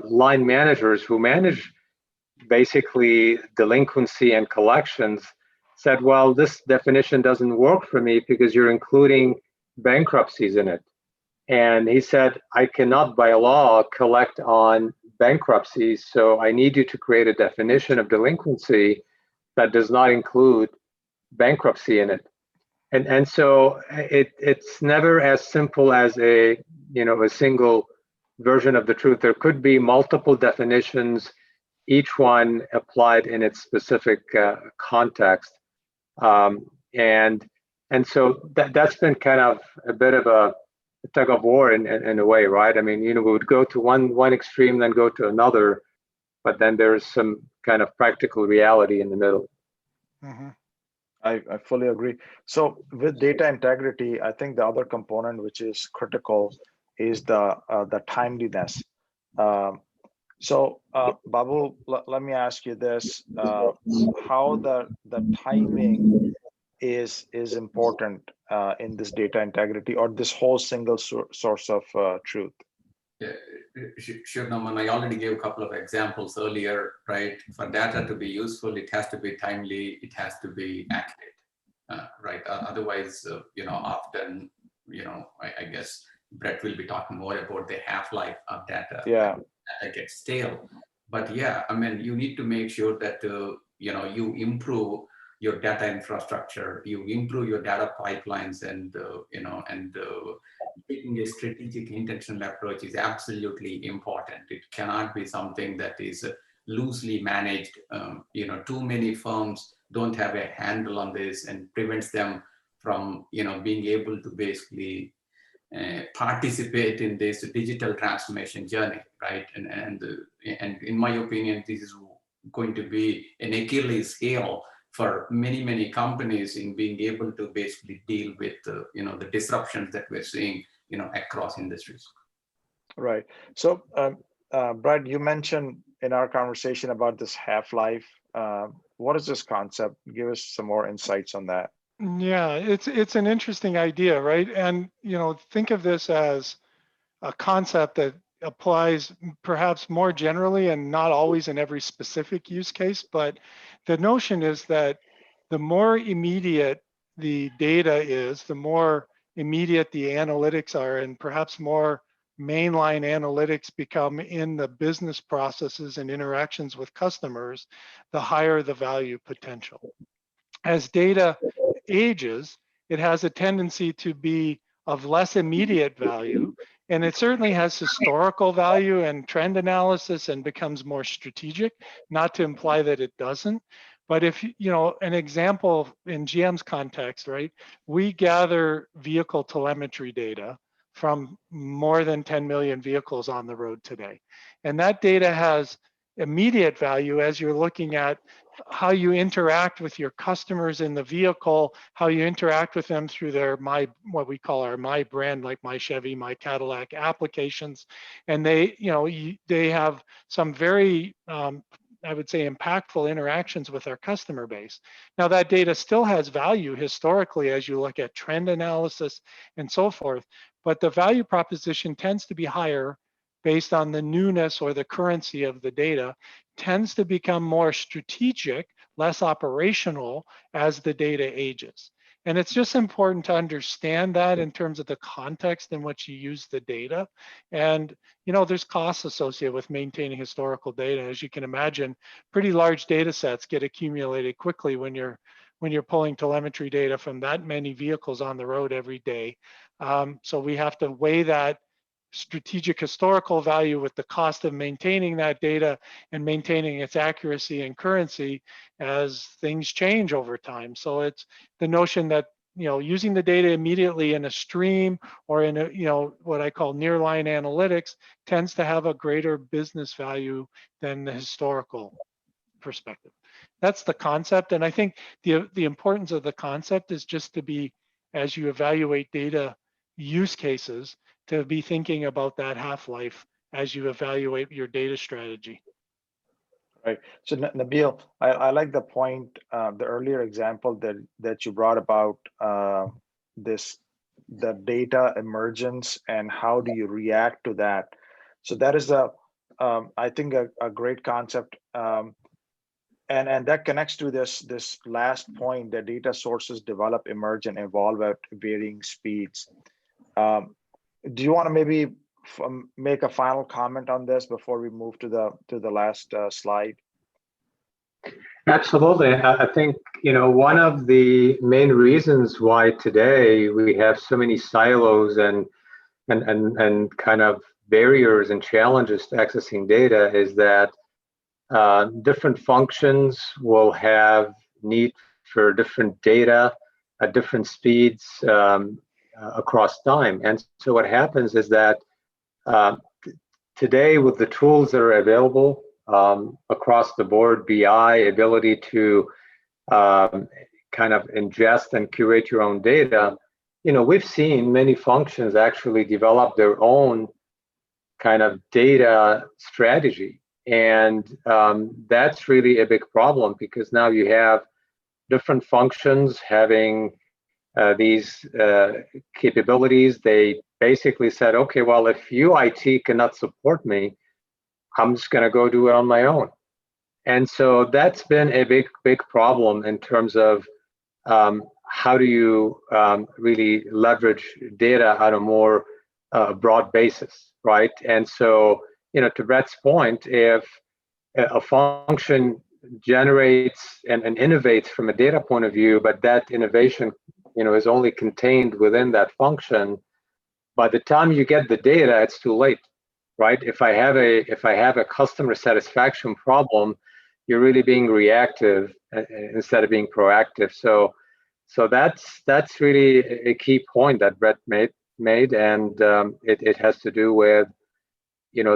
B: line managers who manage basically delinquency and collections said, well, this definition doesn't work for me because you're including bankruptcies in it. And he said, I cannot by law collect on bankruptcies, so I need you to create a definition of delinquency that does not include bankruptcy in it. And so it's never as simple as a single version of the truth. There could be multiple definitions, each one applied in its specific context. And so that's been kind of a bit of a tug of war in a way, right? I mean, we would go to one extreme, then go to another, but then there's some kind of practical reality in the middle.
C: Mm-hmm.
A: I fully agree. So with data integrity, I think the other component which is critical is the timeliness. So Babu, let me ask you this: how the timing is important in this data integrity, or this whole single source of truth?
D: Yeah, sure, Norman. I already gave a couple of examples earlier, right? For data to be useful, it has to be timely, it has to be accurate, right? Otherwise, often, I guess Brett will be talking more about the half-life of data.
A: Yeah.
D: data gets stale. But yeah, I mean, you need to make sure that you improve your data infrastructure, you improve your data pipelines, and taking a strategic intentional approach is absolutely important. It cannot be something that is loosely managed. Too many firms don't have a handle on this and prevents them from being able to basically participate in this digital transformation journey, right? And in my opinion, this is going to be an Achilles heel for many companies in being able to basically deal with the disruptions that we're seeing across industries.
A: Right. So, Brad, you mentioned in our conversation about this half-life. What is this concept? Give us some more insights on that.
C: Yeah, it's an interesting idea, right? And think of this as a concept that applies perhaps more generally and not always in every specific use case, but the notion is that the more immediate the data is, the more immediate the analytics are, and perhaps more mainline analytics become in the business processes and interactions with customers, the higher the value potential. As data ages, it has a tendency to be of less immediate value, and it certainly has historical value and trend analysis and becomes more strategic, not to imply that it doesn't. But if, an example in GM's context, right, we gather vehicle telemetry data from more than 10 million vehicles on the road today. And that data has immediate value as you're looking at how you interact with your customers in the vehicle, how you interact with them through their what we call our my brand, like my Chevy, my Cadillac applications. And they have some very I would say impactful interactions with our customer base. Now that data still has value historically as you look at trend analysis and so forth, but the value proposition tends to be higher based on the newness or the currency of the data, tends to become more strategic, less operational as the data ages. And it's just important to understand that in terms of the context in which you use the data. And there's costs associated with maintaining historical data. As you can imagine, pretty large data sets get accumulated quickly when you're pulling telemetry data from that many vehicles on the road every day. So we have to weigh that strategic historical value with the cost of maintaining that data and maintaining its accuracy and currency as things change over time. So it's the notion that using the data immediately in a stream or in a what I call nearline analytics tends to have a greater business value than the historical perspective. That's the concept, and I think the importance of the concept is just to be, as you evaluate data use cases, to be thinking about that half-life as you evaluate your data strategy.
A: Right. So Nabil, I like the point, the earlier example that you brought about the data emergence and how do you react to that. So that is I think a great concept, and that connects to this last point that data sources develop, emerge, and evolve at varying speeds. Do you want to maybe make a final comment on this before we move to the last slide?
B: Absolutely. I think one of the main reasons why today we have so many silos and kind of barriers and challenges to accessing data is that different functions will have need for different data at different speeds across time. And so what happens is that today with the tools that are available across the board, BI, ability to kind of ingest and curate your own data, we've seen many functions actually develop their own kind of data strategy. And that's really a big problem because now you have different functions having these capabilities. They basically said, okay, well, if you IT cannot support me, I'm just going to go do it on my own. And so that's been a big problem in terms of how do you really leverage data on a more broad basis, right? And so to Brett's point, if a function generates and innovates from a data point of view, but that innovation, is only contained within that function, by the time you get the data, it's too late, right? If I have a customer satisfaction problem, you're really being reactive instead of being proactive. So that's really a key point that Brett made, and it has to do with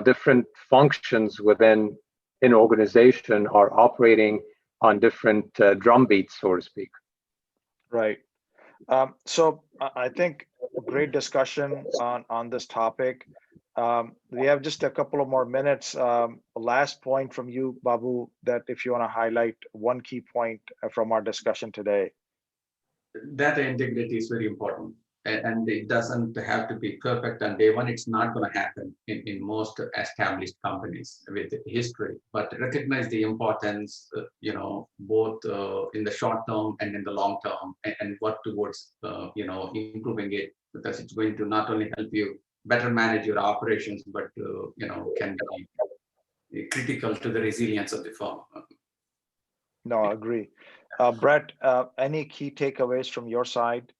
B: different functions within an organization are operating on different drum beats, so to speak.
A: Right. So I think a great discussion on this topic. We have just a couple of more minutes. Last point from you, Babu, that if you want to highlight one key point from our discussion today.
D: Data integrity is very important, and it doesn't have to be perfect on day one. It's not going to happen in most established companies with history, but recognize the importance, both in the short term and in the long term, and work towards, improving it, because it's going to not only help you better manage your operations, but, can be critical to the resilience of the firm.
A: No, I agree. Brett, any key takeaways from your side?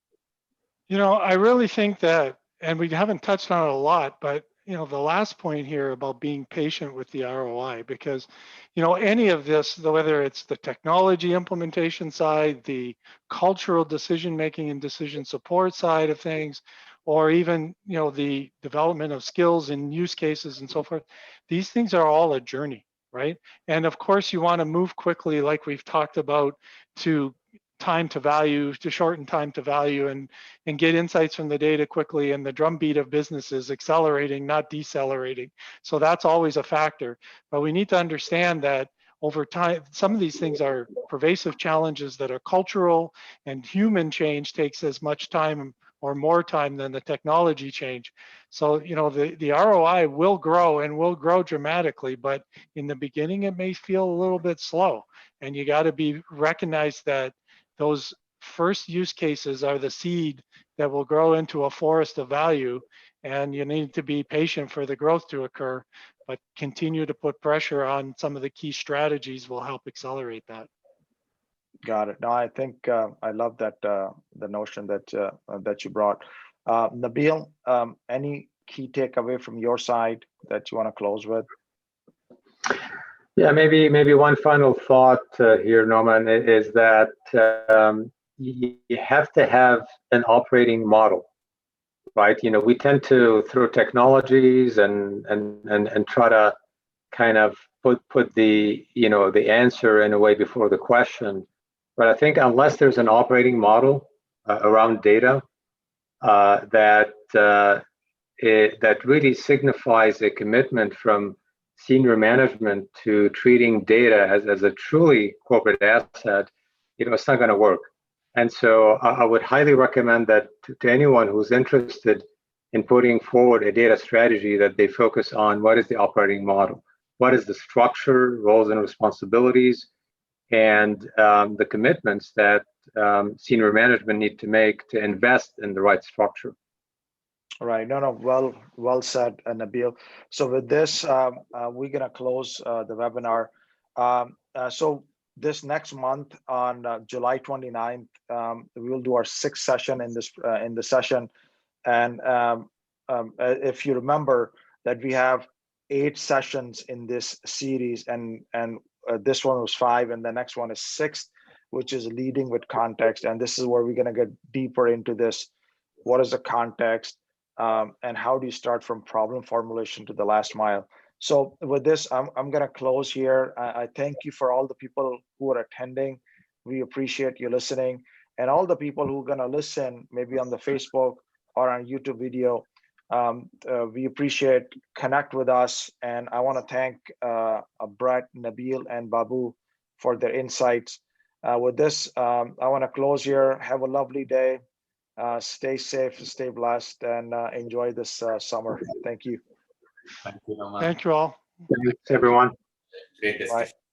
C: I really think that, and we haven't touched on it a lot, but the last point here about being patient with the ROI, because any of this, whether it's the technology implementation side, the cultural decision making and decision support side of things, or even the development of skills and use cases and so forth, these things are all a journey, right? And of course you want to move quickly, like we've talked about, to time to value, to shorten time to value, and get insights from the data quickly, and the drumbeat of business is accelerating, not decelerating. So that's always a factor. But we need to understand that over time, some of these things are pervasive challenges that are cultural, and human change takes as much time or more time than the technology change. So, the ROI will grow and will grow dramatically, but in the beginning, it may feel a little bit slow. And you got to recognize that those first use cases are the seed that will grow into a forest of value, and you need to be patient for the growth to occur, but continue to put pressure on some of the key strategies will help accelerate that.
A: Got it. No, I think I love that the notion that you brought. Nabil, any key takeaway from your side that you want to close with?
B: Yeah, maybe one final thought here, Norman, is that you have to have an operating model, right? We tend to throw technologies and try to kind of put the the answer in a way before the question. But I think unless there's an operating model around data that really signifies a commitment from senior management to treating data as a truly corporate asset, it's not going to work. And so I would highly recommend that to anyone who's interested in putting forward a data strategy, that they focus on what is the operating model, what is the structure, roles and responsibilities, and the commitments that senior management need to make to invest in the right structure.
A: Right. No, well said, Nabil. So with this, we're going to close the webinar. So this next month on July 29th, we will do our 6th session in the session. And if you remember that we have 8 sessions in this series, and this one was 5, and the next one is 6th, which is leading with context. And this is where we're going to get deeper into this. What is the context? And how do you start from problem formulation to the last mile? So with this, I'm going to close here. I thank you for all the people who are attending. We appreciate you listening, and all the people who are going to listen, maybe on the Facebook or on YouTube video. We appreciate, connect with us. And I want to thank Brett, Nabil, and Babu for their insights. With this, I want to close here. Have a lovely day. Stay safe, stay blessed, and enjoy this summer. Thank you.
D: Thank you, Norman.
C: Thank you all.
B: Thanks, everyone.
D: Great discussion.
A: Bye.